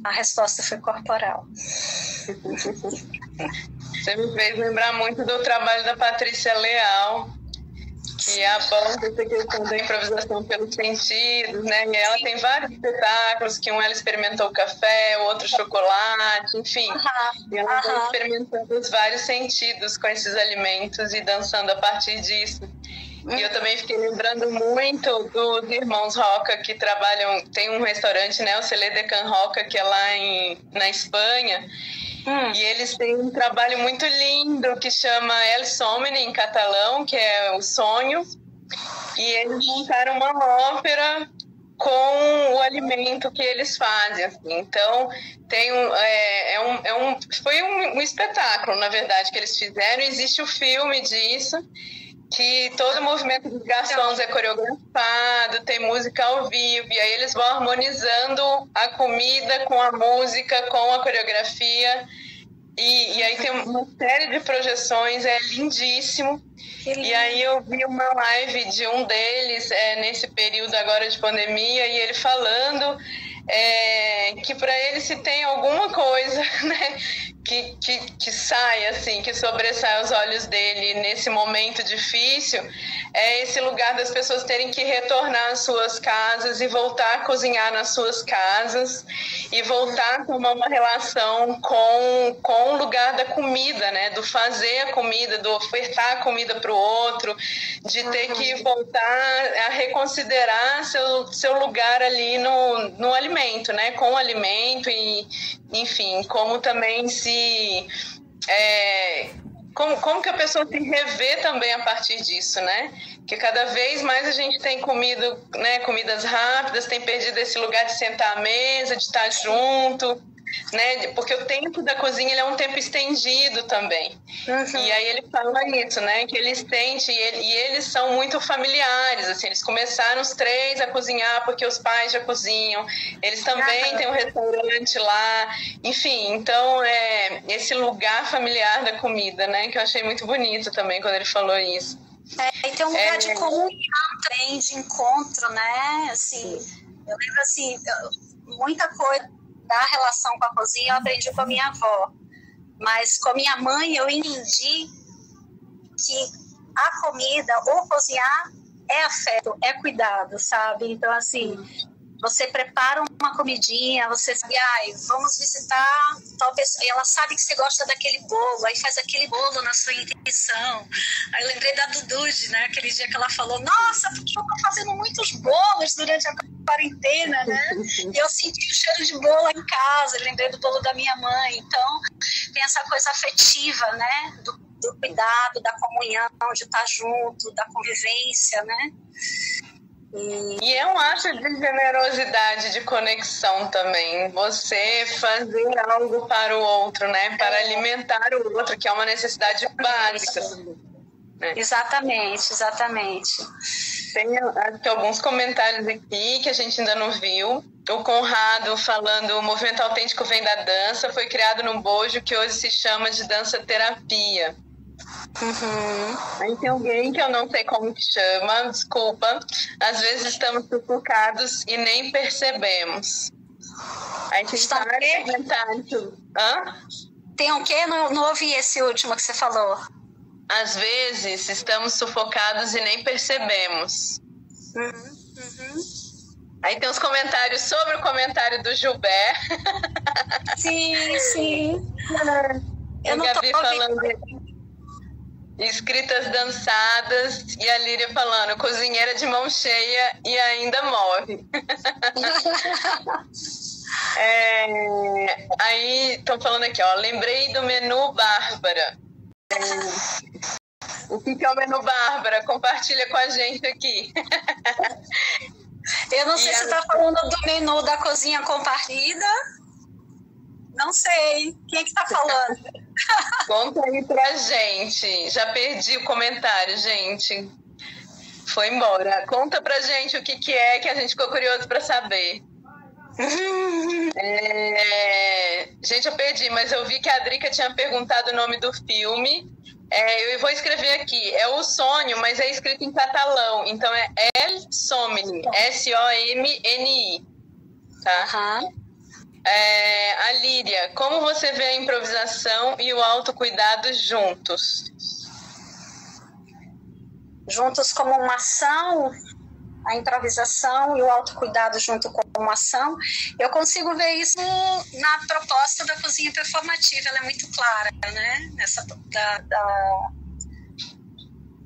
a resposta foi corporal. Você me fez lembrar muito do trabalho da Patrícia Leal, que aponta essa questão da improvisação pelos sentidos, né? E ela tem vários espetáculos, que ela experimentou o café, o outro chocolate, enfim. E ela vai experimentando os vários sentidos com esses alimentos e dançando a partir disso. E eu também fiquei lembrando muito dos irmãos Roca, que trabalham, tem um restaurante, né, o Celé de Can Roca, que é lá na Espanha, e eles têm um trabalho muito lindo que chama El Somni, em catalão, que é o sonho, e eles montaram uma ópera com o alimento que eles fazem, assim. Então tem foi um espetáculo, na verdade, que eles fizeram. Existe o filme disso, que todo o movimento dos garçons é coreografado, tem música ao vivo, e aí eles vão harmonizando a comida com a música, com a coreografia, e aí tem uma série de projeções, é lindíssimo. E aí eu vi uma live de um deles nesse período agora de pandemia, e ele falando que para ele, se tem alguma coisa, né, que sai, assim, que sobressai aos olhos dele nesse momento difícil, é esse lugar das pessoas terem que retornar às suas casas e voltar a cozinhar nas suas casas e voltar a tomar uma relação com o lugar da comida, né, do fazer a comida, do ofertar a comida para o outro, de ter que voltar a reconsiderar seu lugar ali no alimento, né, com o alimento, e enfim, como também como que a pessoa se revê também a partir disso, né? Que cada vez mais a gente tem comido, né, comidas rápidas, tem perdido esse lugar de sentar à mesa, de estar junto, né? Porque o tempo da cozinha, ele é um tempo estendido também. E aí ele fala isso, né? Que eles sentem, e eles são muito familiares, assim, eles começaram os 3 a cozinhar porque os pais já cozinham, eles também têm um restaurante lá, enfim, então esse lugar familiar da comida, né? Que eu achei muito bonito também quando ele falou isso. E tem um lugar de comunhão também, de encontro, né? Assim, eu lembro, assim, muita coisa da relação com a cozinha eu aprendi com a minha avó, mas com a minha mãe eu entendi que a comida, ou cozinhar, é afeto, é cuidado, sabe? Então, assim, você prepara uma comidinha, você sabe, vamos visitar tal pessoa, e ela sabe que você gosta daquele bolo, aí faz aquele bolo na sua intenção. Aí eu lembrei da Dudude, né? Aquele dia que ela falou, nossa, porque eu tô fazendo muitos bolos durante a quarentena, né? E eu senti o cheiro de bolo em casa, eu lembrei do bolo da minha mãe. Então, tem essa coisa afetiva, né? Do cuidado, da comunhão, de estar junto, da convivência, né? E é um ato de generosidade, de conexão também. Você fazer algo para o outro, né? Para alimentar o outro, que é uma necessidade básica. Né? Exatamente. Tem acho que alguns comentários aqui que a gente ainda não viu. O Conrado falando: o movimento autêntico vem da dança, foi criado num bojo que hoje se chama de dança-terapia. Aí tem alguém que eu não sei como que chama, desculpa. Às vezes estamos sufocados e nem percebemos. Aí tem vários comentários. Tem o quê? Não ouvi esse último que você falou. Às vezes estamos sufocados e nem percebemos. Aí tem os comentários sobre o comentário do Gilbert. Sim. Eu não Gabi falando escritas dançadas, e a Líria falando cozinheira de mão cheia e ainda morre. Aí estão falando aqui, lembrei do menu Bárbara. O que é o menu Bárbara? Compartilha com a gente aqui. Eu não sei se você está falando do menu da cozinha compartilhada. Não sei. Quem é que está falando? Conta aí pra gente. Já perdi o comentário, gente. Foi embora. Conta pra gente o que é, que a gente ficou curioso para saber. Gente, eu perdi, mas eu vi que a Drica tinha perguntado o nome do filme. Eu vou escrever aqui. É O Sonho, mas é escrito em catalão. Então é El Somni, S-O-M-N-I. Tá? A Líria, como você vê a improvisação e o autocuidado juntos? juntos como uma ação, a improvisação e o autocuidado junto com uma ação, eu consigo ver isso na proposta da cozinha performativa. Ela é muito clara, né?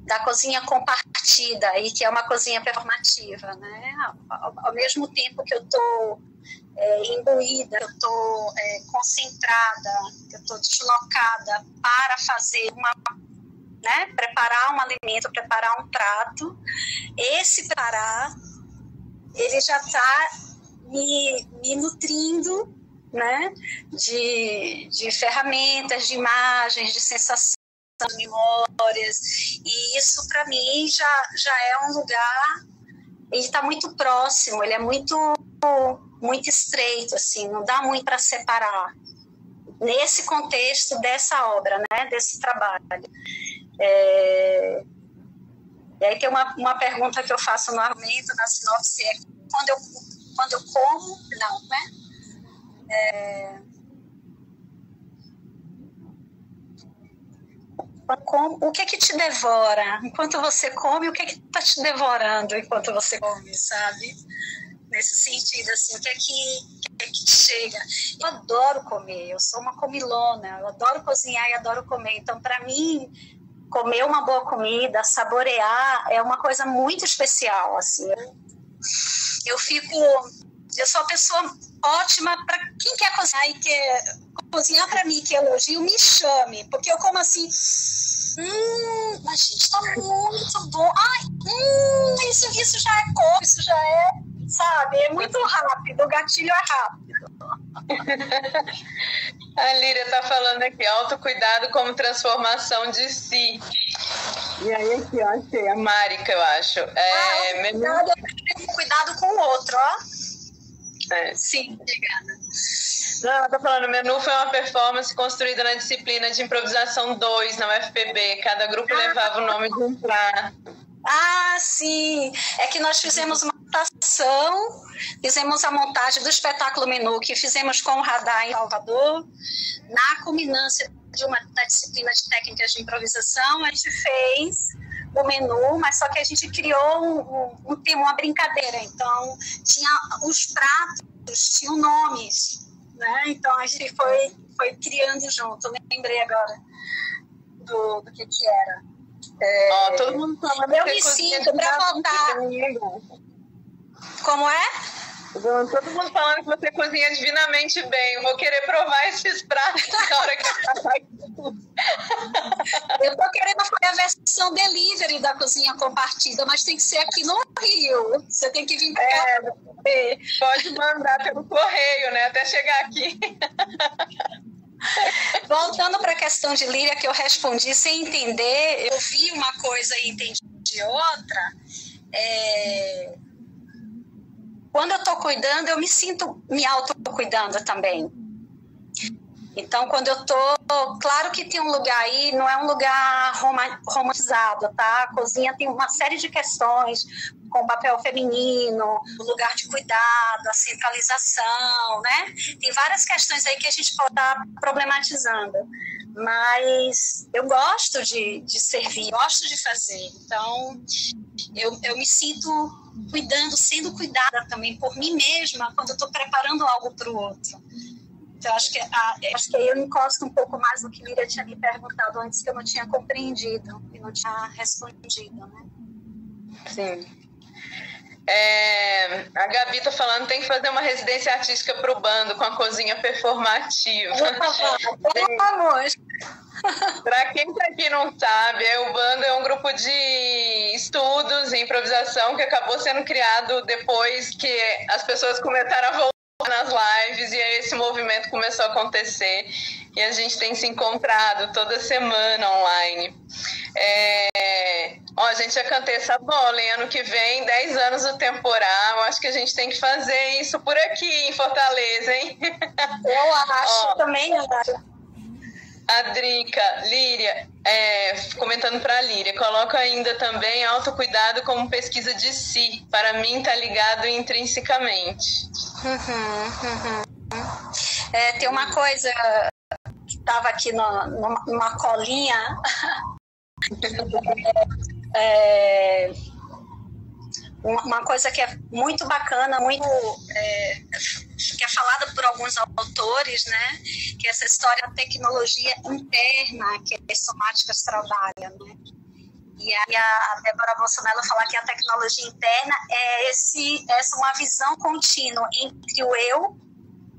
Da cozinha compartida, e que é uma cozinha performativa, né? Ao mesmo tempo que eu estou imbuída, que eu estou concentrada, que eu estou deslocada para fazer né, preparar um alimento, preparar um prato, esse preparar, ele já está me nutrindo, né, de ferramentas, de imagens, de sensações, de memórias, e isso para mim já é um lugar, ele está muito próximo, ele é muito estreito, assim, não dá muito para separar, nesse contexto dessa obra, né, desse trabalho. E aí tem uma pergunta que eu faço no argumento, na sinopse, é quando eu como, não, né? O que é que te devora? Enquanto você come, o que é que está te devorando enquanto você come, sabe? Nesse sentido, assim, o que é que te chega? Eu adoro comer, eu sou uma comilona, eu adoro cozinhar e adoro comer, então para mim comer uma boa comida, saborear, é uma coisa muito especial, assim. Eu sou uma pessoa ótima para quem quer cozinhar e quer cozinhar para mim, que elogio, me chame, porque eu como assim, a gente tá muito bom, isso já é cor, isso já é, sabe, é muito rápido, o gatilho é rápido. A Líria está falando aqui, autocuidado como transformação de si. E aí aqui, ó, achei a Marika, eu acho. Cuidado com o outro, ó. Sim, obrigada. Não, ela está falando, o menu foi uma performance construída na disciplina de improvisação 2 na UFPB. Cada grupo levava o nome de um prato. Sim. É que nós fizemos uma adaptação, fizemos a montagem do espetáculo Menu, que fizemos com o Radar em Salvador, na culminância da disciplina de técnicas de improvisação. A gente fez o menu, mas só que a gente criou um tema, uma brincadeira. Então, tinha os pratos, tinham nomes, né? Então, a gente foi criando junto. Eu lembrei agora do que era. Todo mundo falando eu me sinto para voltar. Como é? Todo mundo falando que você cozinha divinamente bem. Eu vou querer provar esses pratos na hora que eu passar aqui. Eu tô querendo fazer a versão delivery da cozinha compartida, mas tem que ser aqui no Rio. Você tem que vir para cá. Pode mandar pelo correio, né? Até chegar aqui. Voltando para a questão de Líria, que eu respondi sem entender, eu vi uma coisa e entendi outra. Quando eu estou cuidando, eu me sinto me autocuidando também. Então, quando eu estou... Claro que tem um lugar aí, não é um lugar romantizado, tá? A cozinha tem uma série de questões, com o papel feminino, o lugar de cuidado, a centralização, né? Tem várias questões aí que a gente pode estar problematizando. Mas eu gosto de servir, gosto de fazer. Então, eu me sinto cuidando, sendo cuidada também por mim mesma quando eu estou preparando algo para o outro. Então, acho que aí eu encosto um pouco mais no que Líria tinha me perguntado antes, que eu não tinha compreendido e não tinha respondido, né? Sim. A Gabi tá falando, tem que fazer uma residência artística pro bando com a cozinha performativa. Vamos! Para quem tá aqui não sabe, o bando é um grupo de estudos e improvisação que acabou sendo criado depois que as pessoas começaram a voltar nas lives, e aí esse movimento começou a acontecer e a gente tem se encontrado toda semana online. A gente já cantei essa bola, hein? Ano que vem, 10 anos do temporal, acho que a gente tem que fazer isso por aqui em Fortaleza, hein? Eu acho também, a Drica, Líria, comentando para a Líria, coloca ainda também autocuidado como pesquisa de si. Para mim, tá ligado intrinsecamente. Tem uma coisa que estava aqui numa colinha Uma coisa que é muito bacana, que é falada por alguns autores, né, que é essa história da tecnologia interna que as somáticas trabalham, né? E aí a Débora Bolsonaro fala que a tecnologia interna é essa uma visão contínua entre o eu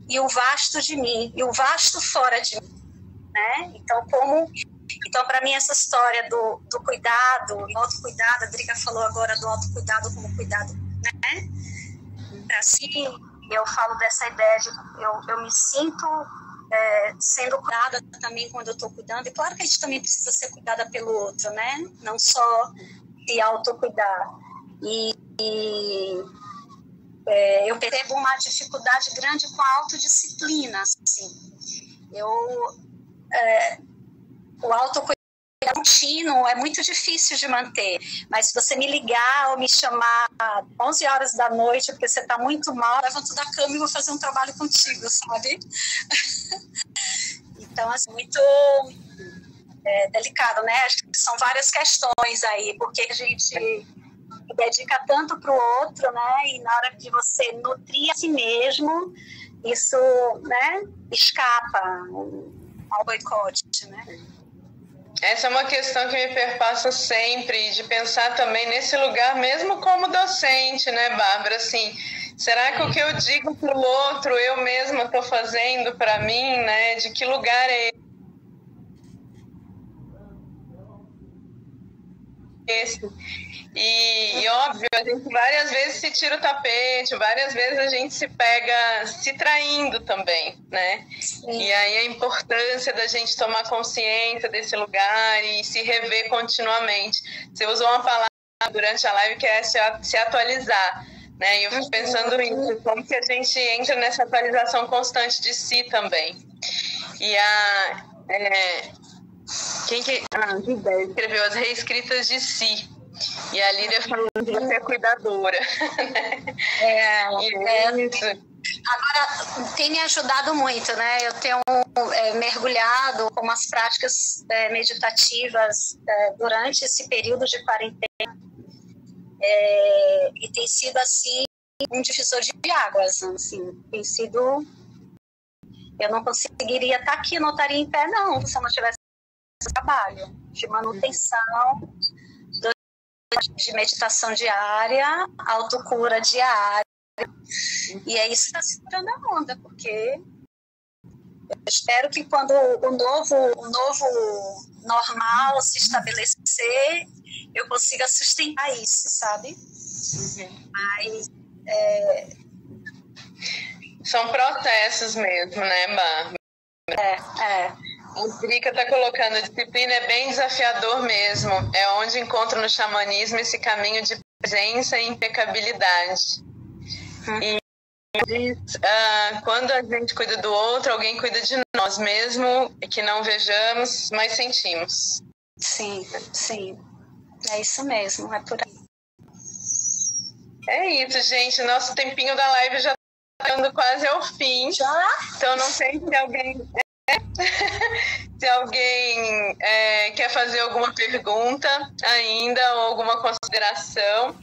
e o vasto de mim, e o vasto fora de mim, né? Então, para mim, essa história do cuidado, do autocuidado, a Drica falou agora do autocuidado como cuidado, né? Assim, eu falo dessa ideia de eu me sinto sendo cuidada também quando eu estou cuidando. E claro que a gente também precisa ser cuidada pelo outro, né? Não só se autocuidar. Eu percebo uma dificuldade grande com a autodisciplina, assim. O autocuidado contínuo é muito difícil de manter, mas se você me ligar ou me chamar 11 horas da noite porque você está muito mal, eu levanto da cama e vou fazer um trabalho contigo, sabe? Então, assim, muito delicado, né? Acho que são várias questões aí, porque a gente dedica tanto para o outro, né? E na hora de você nutrir a si mesmo, isso, né, escapa ao boicote, né? Essa é uma questão que me perpassa sempre, de pensar também nesse lugar, mesmo como docente, né, Bárbara? Assim, será que o que eu digo para o outro, eu mesma estou fazendo para mim, né? De que lugar é esse? E óbvio, a gente várias vezes se tira o tapete, várias vezes a gente se pega se traindo também, né? Sim. E aí a importância da gente tomar consciência desse lugar e se rever continuamente. Você usou uma palavra durante a live que é se atualizar, né? E eu fico pensando nisso, como que a gente entra nessa atualização constante de si também. E quem escreveu As Reescritas de Si. E a Lídia falando que você é cuidadora. Isso. Agora, tem me ajudado muito, né? Eu tenho mergulhado com umas práticas meditativas durante esse período de quarentena. E tem sido, assim, um divisor de águas. Assim, tem sido... Eu não conseguiria estar aqui, não estaria em pé, não, se eu não tivesse esse trabalho de manutenção, de meditação diária, autocura diária, e é isso que está segurando a onda, porque eu espero que quando o novo normal se estabelecer, eu consiga sustentar isso, sabe? Mas são processos mesmo, né, Bárbara? A Drica está colocando, a disciplina é bem desafiador mesmo. É onde encontro no xamanismo esse caminho de presença e impecabilidade. E quando a gente cuida do outro, alguém cuida de nós, mesmo que não vejamos, mas sentimos. Sim. É isso mesmo, é por aí. É isso, gente. Nosso tempinho da live já está chegando quase ao fim. Já? Então não sei se alguém... Se alguém quer fazer alguma pergunta ainda ou alguma consideração,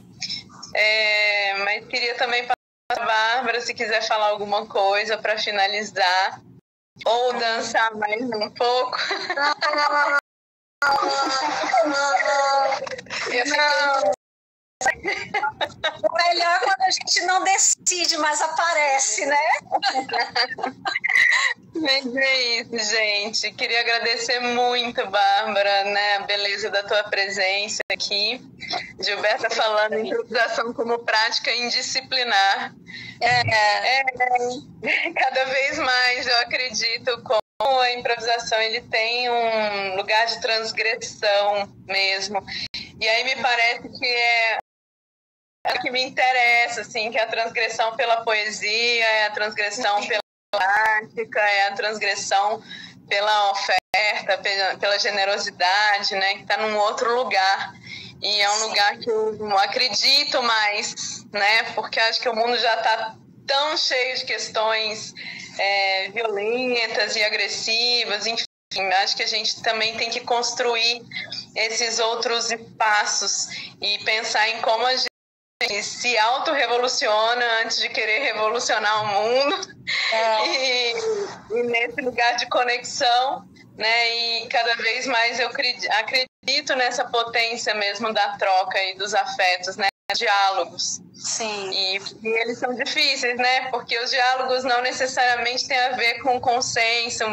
mas queria também passar a Bárbara, se quiser falar alguma coisa para finalizar ou dançar mais um pouco. O melhor é quando a gente não decide, mas aparece, né? Mas é isso, gente. Queria agradecer muito, Bárbara, né, a beleza da tua presença aqui. Gilberta falando em improvisação como prática indisciplinar. Cada vez mais eu acredito como a improvisação ele tem um lugar de transgressão mesmo. E aí me parece que é que me interessa, assim, que é a transgressão pela poesia, é a transgressão pela prática, é a transgressão pela oferta, pela generosidade, né, que está num outro lugar. E é um lugar que eu não acredito mais, né, porque acho que o mundo já está tão cheio de questões violentas e agressivas, enfim, acho que a gente também tem que construir esses outros espaços e pensar em como a gente se auto-revoluciona antes de querer revolucionar o mundo. E nesse lugar de conexão, né? E cada vez mais eu acredito nessa potência mesmo da troca e dos afetos, né? Diálogos. Sim. E eles são difíceis, né? Porque os diálogos não necessariamente têm a ver com consenso,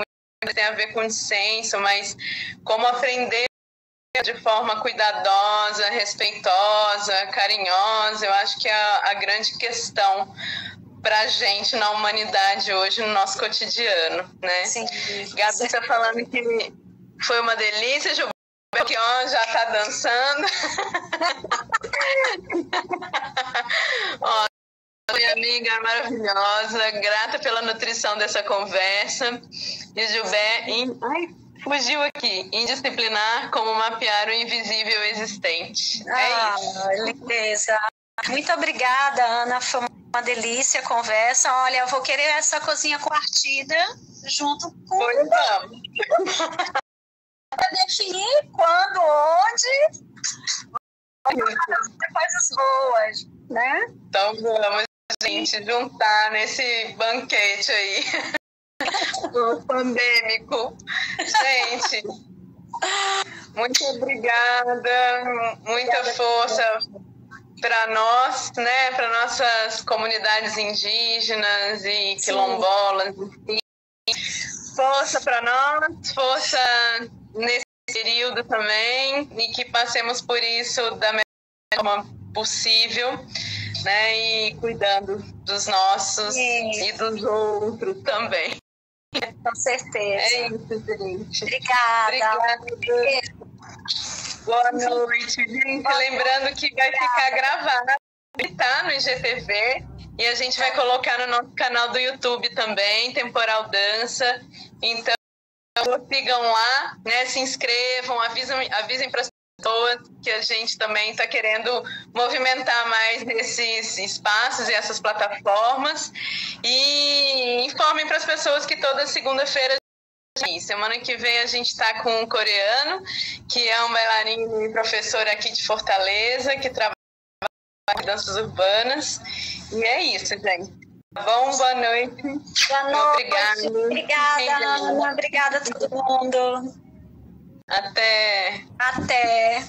tem a ver com dissenso, mas como aprender de forma cuidadosa, respeitosa, carinhosa, eu acho que é a grande questão para a gente na humanidade hoje, no nosso cotidiano, né? Sim. Gabi está falando que foi uma delícia, Gilberto, que ó, já está dançando. Ó, minha amiga maravilhosa, grata pela nutrição dessa conversa. E o Gilberto, fugiu aqui, indisciplinar como mapear o invisível existente. É isso. Lindeza. Muito obrigada, Ana, foi uma delícia a conversa. Olha, eu vou querer essa cozinha compartida junto com... Pois vamos. Para definir quando, onde... coisas boas, né? Então vamos, gente, juntar nesse banquete aí. Pandêmico. Gente, muito obrigada, muita força para nós, né, para nossas comunidades indígenas e quilombolas. Força para nós, força nesse período também, e que passemos por isso da melhor forma possível, né, e cuidando dos nossos e dos outros também. Com certeza. É isso, gente. Obrigada. Boa noite, gente. Lembrando que vai ficar gravado, tá, no IGTV, e a gente vai colocar no nosso canal do YouTube também, Temporal Dança. Então, sigam lá, né? Se inscrevam, avisem para as pessoas que a gente também está querendo movimentar mais esses espaços e essas plataformas, e informem para as pessoas que toda segunda-feira, semana que vem, a gente está com um coreano, que é um bailarino e professor aqui de Fortaleza, que trabalha com danças urbanas. E é isso, gente. Tá bom? Boa noite. Boa noite. Obrigada, Ana. Obrigada a todo mundo. Até. Até.